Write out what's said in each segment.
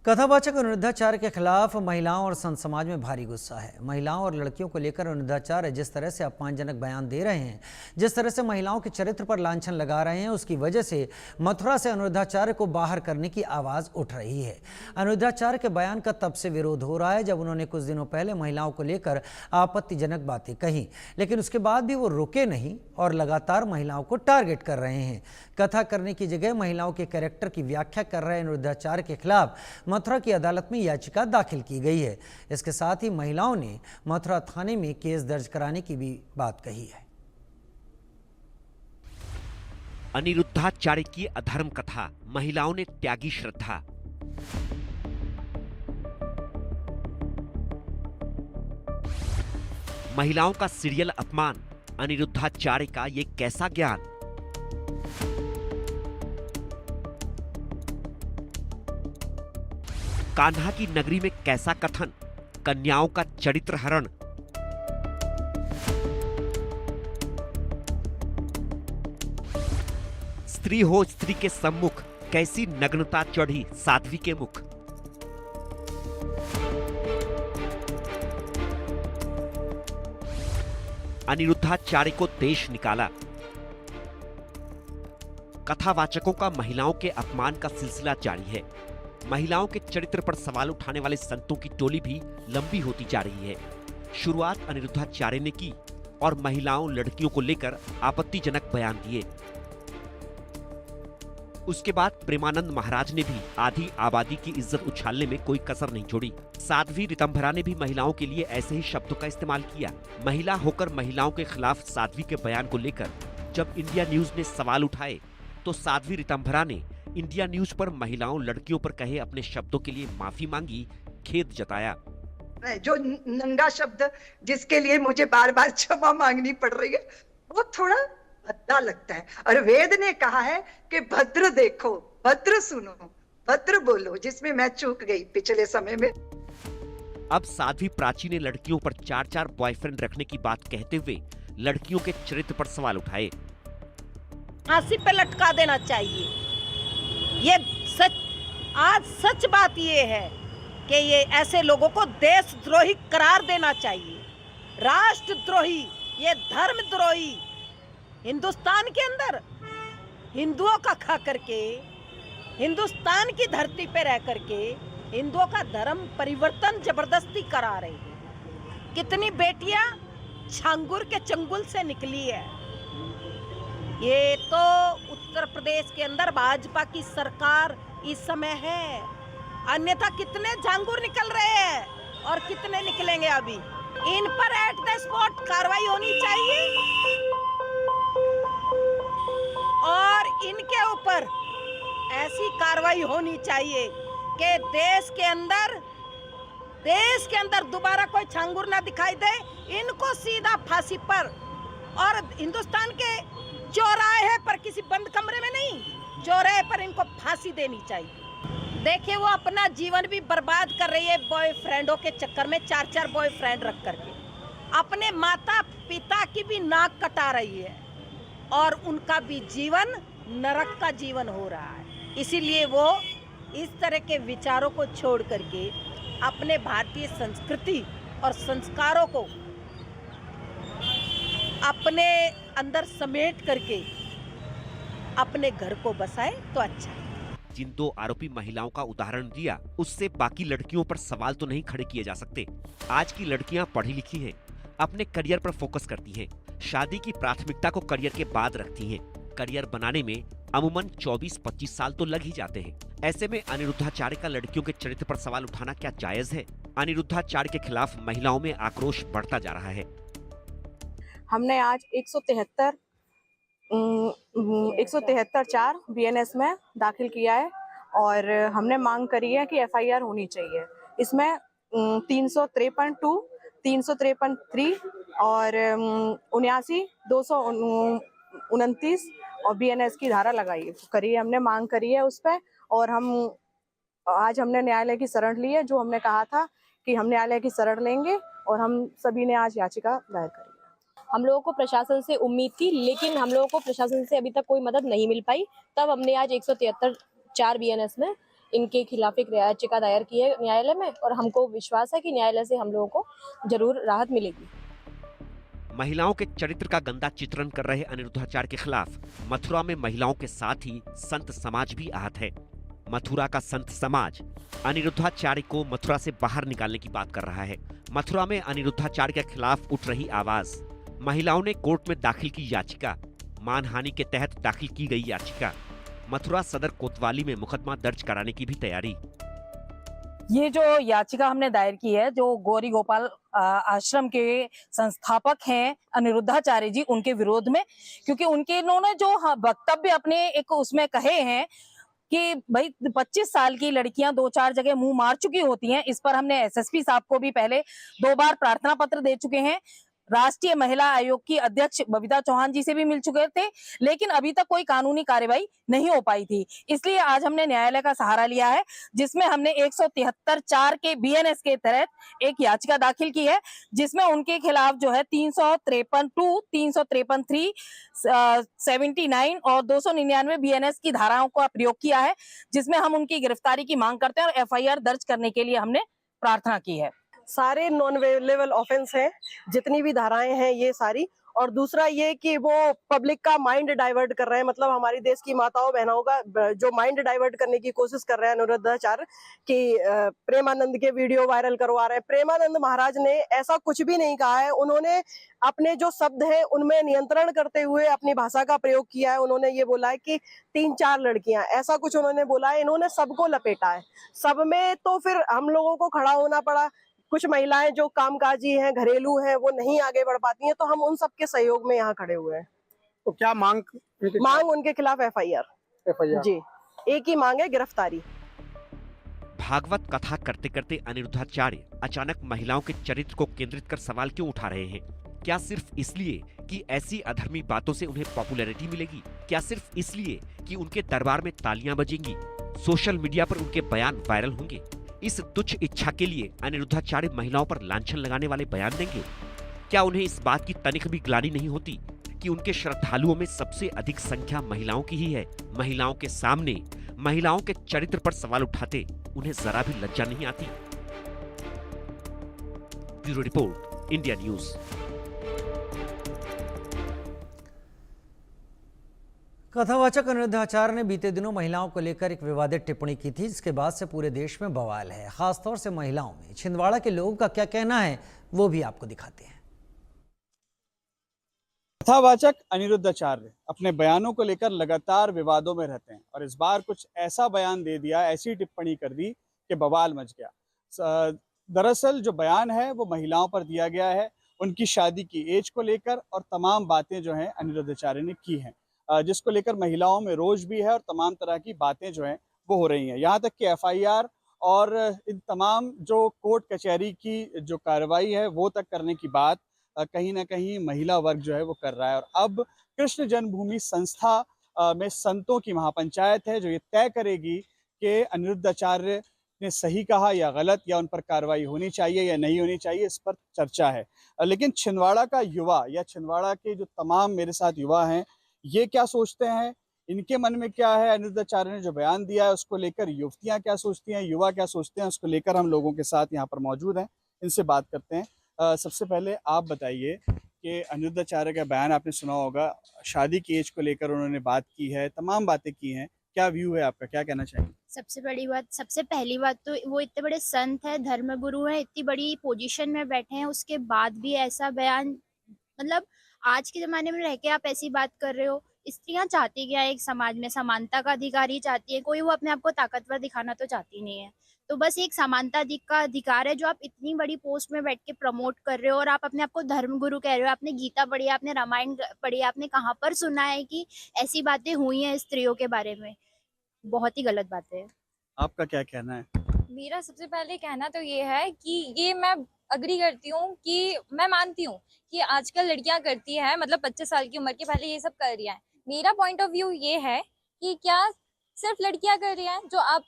कथावाचक अनिरुद्धाचार्य के खिलाफ महिलाओं और संत समाज में भारी गुस्सा है। महिलाओं और लड़कियों को लेकर अनिरुद्धाचार्य जिस तरह से अपमानजनक बयान दे रहे हैं, जिस तरह से महिलाओं के चरित्र पर लांछन लगा रहे हैं, उसकी वजह से मथुरा से अनिरुद्धाचार्य को बाहर करने की आवाज उठ रही है। अनिरुद्धाचार्य के बयान का तब से विरोध हो रहा है जब उन्होंने कुछ दिनों पहले महिलाओं को लेकर आपत्तिजनक बातें कही, लेकिन उसके बाद भी वो रुके नहीं और लगातार महिलाओं को टारगेट कर रहे हैं। कथा करने की जगह महिलाओं के कैरेक्टर की व्याख्या कर रहे अनिरुद्धाचार्य के खिलाफ मथुरा की अदालत में याचिका दाखिल की गई है। इसके साथ ही महिलाओं ने मथुरा थाने में केस दर्ज कराने की भी बात कही है। अनिरुद्धाचार्य की अधर्म कथा, महिलाओं ने त्यागी श्रद्धा। महिलाओं का सीरियल अपमान, अनिरुद्धाचार्य का ये कैसा ज्ञान। कान्हा की नगरी में कैसा कथन, कन्याओं का चरित्र हरण। स्त्री हो स्त्री के सम्मुख, कैसी नग्नता चढ़ी साध्वी के मुख। अनिरुद्धाचार्य को देश निकाला। कथावाचकों का महिलाओं के अपमान का सिलसिला जारी है। महिलाओं के चरित्र पर सवाल उठाने वाले संतों की टोली भी लंबी होती जा रही है। शुरुआत अनिरुद्धाचार्य ने की और महिलाओं लड़कियों को लेकर आपत्तिजनक बयान दिए। उसके बाद प्रेमानंद महाराज ने भी आधी आबादी की इज्जत उछालने में कोई कसर नहीं छोड़ी। साध्वी ऋतंभरा ने भी महिलाओं के लिए ऐसे ही शब्दों का इस्तेमाल किया। महिला होकर महिलाओं के खिलाफ साध्वी के बयान को लेकर जब इंडिया न्यूज ने सवाल उठाए तो साध्वी ऋतंभरा ने इंडिया न्यूज पर महिलाओं लड़कियों पर कहे अपने शब्दों के लिए माफी मांगी, खेद जताया। जो नंगा शब्द जिसके लिए मुझे बार बार क्षमा मांगनी पड़ रही है, वो थोड़ा भद्दा लगता है। और वेद ने कहा है कि भद्र देखो, भद्र सुनो, भद्र बोलो, जिसमें मैं चूक गई पिछले समय में। अब साध्वी प्राची ने लड़कियों पर 4-4 बॉयफ्रेंड रखने की बात कहते हुए लड़कियों के चरित्र पर सवाल उठाए। फांसी पे लटका देना चाहिए। ये सच, आज सच बात ये है कि ये ऐसे लोगों को देशद्रोही करार देना चाहिए, राष्ट्रद्रोही, ये धर्मद्रोही। हिंदुस्तान के अंदर हिंदुओं का खा करके, हिंदुस्तान की धरती पे रह करके हिंदुओं का धर्म परिवर्तन जबरदस्ती करा रही है। कितनी बेटियां छांगुर के चंगुल से निकली है। ये तो उत्तर प्रदेश के अंदर भाजपा की सरकार इस समय है, अन्यथा कितने झांगुर निकल रहे हैं और कितने निकलेंगे अभी। इन पर एट द स्पॉट कार्रवाई होनी चाहिए और इनके ऊपर ऐसी कार्रवाई होनी चाहिए कि देश के अंदर दोबारा कोई छांगुर ना दिखाई दे। इनको सीधा फांसी पर, और हिंदुस्तान के चौराहे पर, किसी बंद कमरे में नहीं, चौराहे पर इनको फांसी देनी चाहिए। देखिए, वो अपना जीवन भी बर्बाद कर रही है बॉयफ्रेंडों के चक्कर में, 4-4 बॉयफ्रेंड रख करके अपने माता पिता की भी नाक कटा रही है और उनका भी जीवन नरक का जीवन हो रहा है। इसीलिए वो इस तरह के विचारों को छोड़ करके अपने भारतीय संस्कृति और संस्कारों को अपने अंदर समेट करके अपने घर को बसाए तो अच्छा है। जिन 2 आरोपी महिलाओं का उदाहरण दिया, उससे बाकी लड़कियों पर सवाल तो नहीं खड़े किए जा सकते। आज की लड़कियां पढ़ी लिखी हैं, अपने करियर पर फोकस करती हैं, शादी की प्राथमिकता को करियर के बाद रखती हैं। करियर बनाने में अमूमन 24-25 साल तो लग ही जाते हैं। ऐसे में अनिरुद्धाचार्य का लड़कियों के चरित्र पर सवाल उठाना क्या जायज है? अनिरुद्धाचार्य के खिलाफ महिलाओं में आक्रोश बढ़ता जा रहा है। हमने आज 173-4 बीएनएस में दाखिल किया है और हमने मांग करी है कि एफआईआर होनी चाहिए। इसमें 353(2), 353(3) और 79-229 और बीएनएस की धारा लगाई करी है, हमने मांग करी है उस पर। और आज हमने न्यायालय की शरण ली है, जो हमने कहा था कि हम न्यायालय की शरण लेंगे, और हम सभी ने आज याचिका दायर करी। हम लोगों को प्रशासन से उम्मीद थी, लेकिन हम लोगों को प्रशासन से अभी तक कोई मदद नहीं मिल पाई। तब हमने आज 173-4 बीएनएस में इनके खिलाफ एक याचिका दायर की है न्यायालय में, और हमको विश्वास है कि न्यायालय से हम लोगों को जरूर राहत मिलेगी। महिलाओं के चरित्र का गंदा चित्रण कर रहे अनिरुद्धाचार्य के खिलाफ मथुरा में महिलाओं के साथ ही संत समाज भी आहत है। मथुरा का संत समाज अनिरुद्धाचार्य को मथुरा से बाहर निकालने की बात कर रहा है। मथुरा में अनिरुद्धाचार्य के खिलाफ उठ रही आवाज, महिलाओं ने कोर्ट में दाखिल की याचिका, मानहानि के तहत दाखिल की गई याचिका, मथुरा सदर कोतवाली में मुकदमा दर्ज कराने की भी तैयारी। ये जो याचिका हमने दायर की है, जो गौरी गोपाल आश्रम के संस्थापक हैं अनिरुद्धाचार्य जी, उनके विरोध में, क्योंकि इन्होंने जो वक्तव्य अपने एक उसमें कहे हैं कि भाई 25 साल की लड़कियां 2-4 जगह मुंह मार चुकी होती हैं। इस पर हमने एसएसपी साहब को भी पहले 2 बार प्रार्थना पत्र दे चुके हैं। राष्ट्रीय महिला आयोग की अध्यक्ष बबीता चौहान जी से भी मिल चुके थे, लेकिन अभी तक कोई कानूनी कार्रवाई नहीं हो पाई थी। इसलिए आज हमने न्यायालय का सहारा लिया है, जिसमें हमने 173(4) के बीएनएस के तहत एक याचिका दाखिल की है, जिसमें उनके खिलाफ जो है 353(2), 353(3), 79 और 299 बीएनएस की धाराओं का प्रयोग किया है, जिसमें हम उनकी गिरफ्तारी की मांग करते हैं और एफआईआर दर्ज करने के लिए हमने प्रार्थना की है। सारे नॉन अवेलेबल ऑफेंस हैं, जितनी भी धाराएं हैं ये सारी। और दूसरा ये कि वो पब्लिक का माइंड डाइवर्ट कर रहे हैं, मतलब हमारी देश की माताओं बहनों का जो माइंड डाइवर्ट करने की कोशिश कर रहे हैं अनिरुद्धाचार्य कि प्रेमानंद के वीडियो वायरल करवा रहे हैं। प्रेमानंद महाराज ने ऐसा कुछ भी नहीं कहा है। उन्होंने अपने जो शब्द हैं उनमें नियंत्रण करते हुए अपनी भाषा का प्रयोग किया है। उन्होंने ये बोला है कि 3-4 लड़कियां, ऐसा कुछ उन्होंने बोला है। इन्होंने सबको लपेटा है, सब में तो फिर हम लोगों को खड़ा होना पड़ा। कुछ महिलाएं जो कामकाजी हैं, घरेलू हैं, वो नहीं आगे बढ़ पाती हैं, तो हम उन सबके सहयोग में यहाँ खड़े हुए हैं। तो क्या मांग उनके खिलाफ एफआईआर जी, एक ही मांग है, गिरफ्तारी। भागवत कथा करते करते अनिरुद्धाचार्य अचानक महिलाओं के चरित्र को केंद्रित कर सवाल क्यों उठा रहे हैं? क्या सिर्फ इसलिए कि ऐसी अधर्मी बातों से उन्हें पॉपुलैरिटी मिलेगी? क्या सिर्फ इसलिए कि उनके दरबार में तालियां बजेंगी, सोशल मीडिया पर उनके बयान वायरल होंगे? इस तुच्छ इच्छा के लिए अनिरुद्धाचार्य महिलाओं पर लांछन लगाने वाले बयान देंगे? क्या उन्हें इस बात की तनिक भी ग्लानि नहीं होती कि उनके श्रद्धालुओं में सबसे अधिक संख्या महिलाओं की ही है? महिलाओं के सामने महिलाओं के चरित्र पर सवाल उठाते उन्हें जरा भी लज्जा नहीं आती? Bureau report, India news. कथावाचक अनिरुद्धाचार्य ने बीते दिनों महिलाओं को लेकर एक विवादित टिप्पणी की थी, जिसके बाद से पूरे देश में बवाल है, खासतौर से महिलाओं में। छिंदवाड़ा के लोगों का क्या कहना है वो भी आपको दिखाते हैं। कथावाचक अनिरुद्धाचार्य अपने बयानों को लेकर लगातार विवादों में रहते हैं, और इस बार कुछ ऐसा बयान दे दिया, ऐसी टिप्पणी कर दी कि बवाल मच गया। दरअसल जो बयान है वो महिलाओं पर दिया गया है, उनकी शादी की एज को लेकर, और तमाम बातें जो हैं अनिरुद्धाचार्य ने की हैं, जिसको लेकर महिलाओं में रोष भी है और तमाम तरह की बातें जो हैं वो हो रही हैं। यहाँ तक कि एफआईआर और इन तमाम जो कोर्ट कचहरी की जो कार्रवाई है वो तक करने की बात कहीं ना कहीं महिला वर्ग जो है वो कर रहा है। और अब कृष्ण जन्मभूमि संस्था में संतों की महापंचायत है जो ये तय करेगी कि अनिरुद्धाचार्य ने सही कहा या गलत, या उन पर कार्रवाई होनी चाहिए या नहीं होनी चाहिए, इस पर चर्चा है। लेकिन छिंदवाड़ा का युवा या छिंदवाड़ा के जो तमाम मेरे साथ युवा हैं, ये क्या सोचते हैं, इनके मन में क्या है, अनिरुद्धाचार्य ने जो बयान दिया है उसको लेकर युवतियां क्या सोचती हैं, युवा क्या सोचते हैं, उसको लेकर हम लोगों के साथ यहाँ पर मौजूद हैं, इनसे बात करते हैं। सबसे पहले आप बताइए कि अनिरुद्धाचार्य का बयान आपने सुना होगा, शादी की एज को लेकर उन्होंने बात की है, तमाम बातें की हैं, क्या व्यू है आपका, क्या कहना चाहिए? सबसे पहली बात तो वो इतने बड़े संत है, धर्मगुरु है, इतनी बड़ी पोजीशन में बैठे हैं, उसके बाद भी ऐसा बयान, मतलब आज के ज़माने में रह के आप ऐसी बात कर रहे हो। स्त्रियां चाहती क्या है, एक समाज में समानता का अधिकार ही चाहती है, कोई वो अपने आप को ताकतवर दिखाना तो चाहती नहीं है। तो बस एक समानता का अधिकार है जो आप इतनी बड़ी पोस्ट में बैठ के प्रमोट कर रहे हो, और आप अपने आप को धर्मगुरु कह रहे हो। आपने गीता पढ़ी है, आपने रामायण पढ़ी है, आपने कहाँ पर सुना है कि ऐसी बातें हुई हैं स्त्रियों के बारे में? बहुत ही गलत बात है। आपका क्या कहना है? मेरा सबसे पहले कहना तो ये है कि ये मैं अग्री करती हूँ, कि मैं मानती हूँ कि आजकल लड़कियां करती हैं, मतलब 25 साल की उम्र के पहले ये सब कर रही हैं। मेरा पॉइंट ऑफ व्यू ये है कि क्या सिर्फ लड़कियां कर रही हैं? जो आप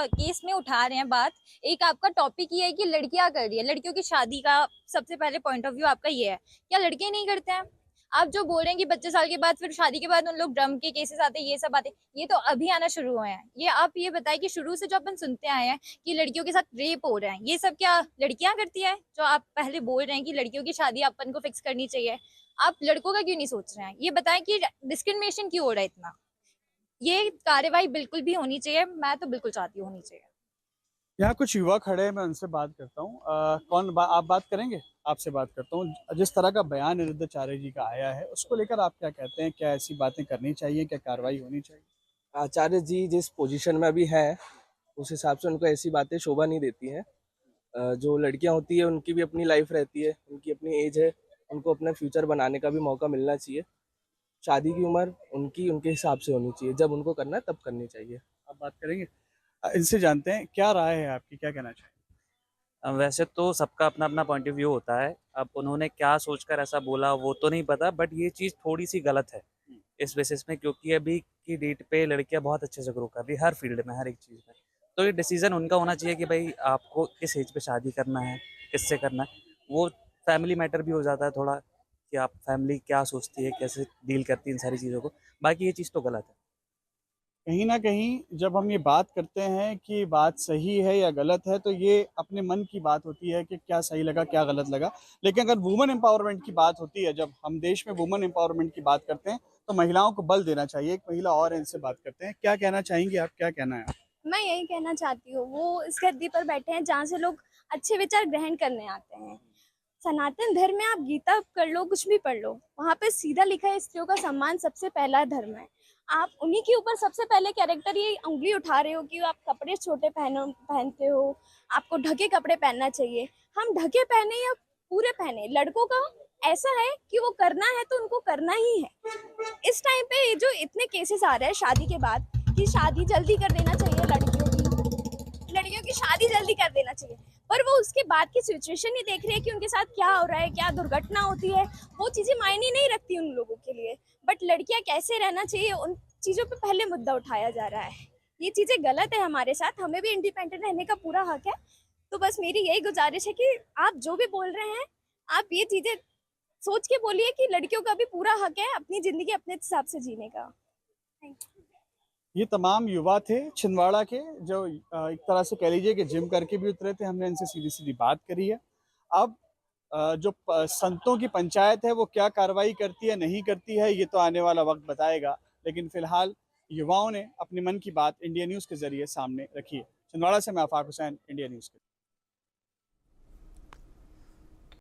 केस में उठा रहे हैं बात, एक आपका टॉपिक ये है कि लड़कियां कर रही है, लड़कियों की शादी का सबसे पहले पॉइंट ऑफ व्यू आपका ये है। क्या लड़के नहीं करते हैं? आप जो बोल रहे हैं कि 25 साल के बाद फिर शादी के बाद उन लोग ड्रम के केसेस आते हैं, ये सब आते हैं, ये तो अभी आना शुरू हुए हैं। ये आप ये बताइए कि शुरू से जो अपन सुनते आए हैं कि लड़कियों के साथ रेप हो रहे हैं, ये सब क्या लड़कियां करती है? जो आप पहले बोल रहे हैं कि लड़कियों की शादी अपन को फिक्स करनी चाहिए, आप लड़कों का क्यों नहीं सोच रहे हैं? ये बताएं कि डिस्क्रिमिनेशन क्यों हो रहा है इतना? ये कार्यवाही बिल्कुल भी होनी चाहिए, मैं तो बिल्कुल चाहती हूँ होनी चाहिए। यहाँ कुछ युवा खड़े हैं, मैं उनसे बात करता हूँ। आप बात करेंगे? आपसे बात करता हूँ। जिस तरह का बयान अनिरुद्धाचार्य जी का आया है, उसको लेकर आप क्या कहते हैं? क्या ऐसी बातें करनी चाहिए? क्या कार्रवाई होनी चाहिए? आचार्य जी जिस पोजीशन में अभी हैं, उस हिसाब से उनको ऐसी बातें शोभा नहीं देती हैं। जो लड़कियां होती है उनकी भी अपनी लाइफ रहती है, उनकी अपनी एज है, उनको अपना फ्यूचर बनाने का भी मौका मिलना चाहिए। शादी की उम्र उनके हिसाब से होनी चाहिए, जब उनको करना है तब करनी चाहिए। आप बात करेंगे? इनसे जानते हैं क्या राय है आपकी, क्या कहना चाहिए? वैसे तो सबका अपना अपना पॉइंट ऑफ व्यू होता है। अब उन्होंने क्या सोचकर ऐसा बोला वो तो नहीं पता, बट ये चीज़ थोड़ी सी गलत है इस बेसिस में, क्योंकि अभी की डेट पे लड़कियां बहुत अच्छे से ग्रो कर रही है हर फील्ड में, हर एक चीज़ में। तो ये डिसीजन उनका होना चाहिए कि भाई आपको किस एज पे शादी करना है, किससे करना है। वो फैमिली मैटर भी हो जाता है थोड़ा, कि आप फैमिली क्या सोचती है, कैसे डील करती है इन सारी चीज़ों को। बाकी ये चीज़ तो गलत है। कहीं ना कहीं जब हम ये बात करते हैं कि बात सही है या गलत है, तो ये अपने मन की बात होती है कि क्या सही लगा, क्या गलत लगा। लेकिन अगर वुमेन एम्पावरमेंट की बात होती है, जब हम देश में वुमेन एम्पावरमेंट की बात करते हैं, तो महिलाओं को बल देना चाहिए। एक महिला और है, इनसे बात करते हैं। क्या कहना चाहेंगी आप, क्या कहना है? मैं यही कहना चाहती हूँ, वो इस गद्दी पर बैठे हैं जहाँ से लोग अच्छे विचार ग्रहण करने आते हैं। सनातन धर्म में आप गीता पढ़ लो, कुछ भी पढ़ लो, वहाँ पे सीधा लिखा है स्त्रियों का सम्मान सबसे पहला धर्म है। आप उन्हीं के ऊपर सबसे पहले कैरेक्टर ये उंगली उठा रहे हो कि आप कपड़े छोटे पहनते हो, आपको ढके कपड़े पहनना चाहिए। हम ढके पहने या पूरे पहने, लड़कों का ऐसा है कि वो करना है तो उनको करना ही है। इस टाइम पे जो इतने केसेस आ रहे हैं शादी के बाद कि शादी जल्दी कर देना चाहिए, लड़कियों की शादी जल्दी कर देना चाहिए, पर वो उसके बाद की सिचुएशन नहीं देख रहे हैं कि उनके साथ क्या हो रहा है, क्या दुर्घटना होती है। वो चीजें मायने नहीं रखती उन लोगों के लिए, बट लड़कियां कैसे रहना चाहिए उन चीजों पे पहले मुद्दा उठाया जा रहा है। ये चीजें गलत है हमारे साथ, हमें भी इंडिपेंडेंट रहने का पूरा हक है। तो बस मेरी यही गुजारिश है कि आप जो भी बोल रहे हैं, आप ये चीजें सोच के बोलिए कि लड़कियों का भी पूरा हक है अपनी जिंदगी अपने हिसाब से जीने का। Thank you. ये तमाम युवा थे छिंदवाड़ा के, जो एक तरह से कह लीजिए कि जिम करके भी उतरे थे। हमने इनसे सीधी सीधी बात करी है। अब जो संतों की पंचायत है वो क्या कार्रवाई करती है, नहीं करती है, ये तो आने वाला वक्त बताएगा। लेकिन फिलहाल युवाओं ने अपने मन की बात इंडिया न्यूज़ के जरिए सामने रखी है। छिंदवाड़ा से मैं आफाक हुसैन, इंडिया न्यूज़ के।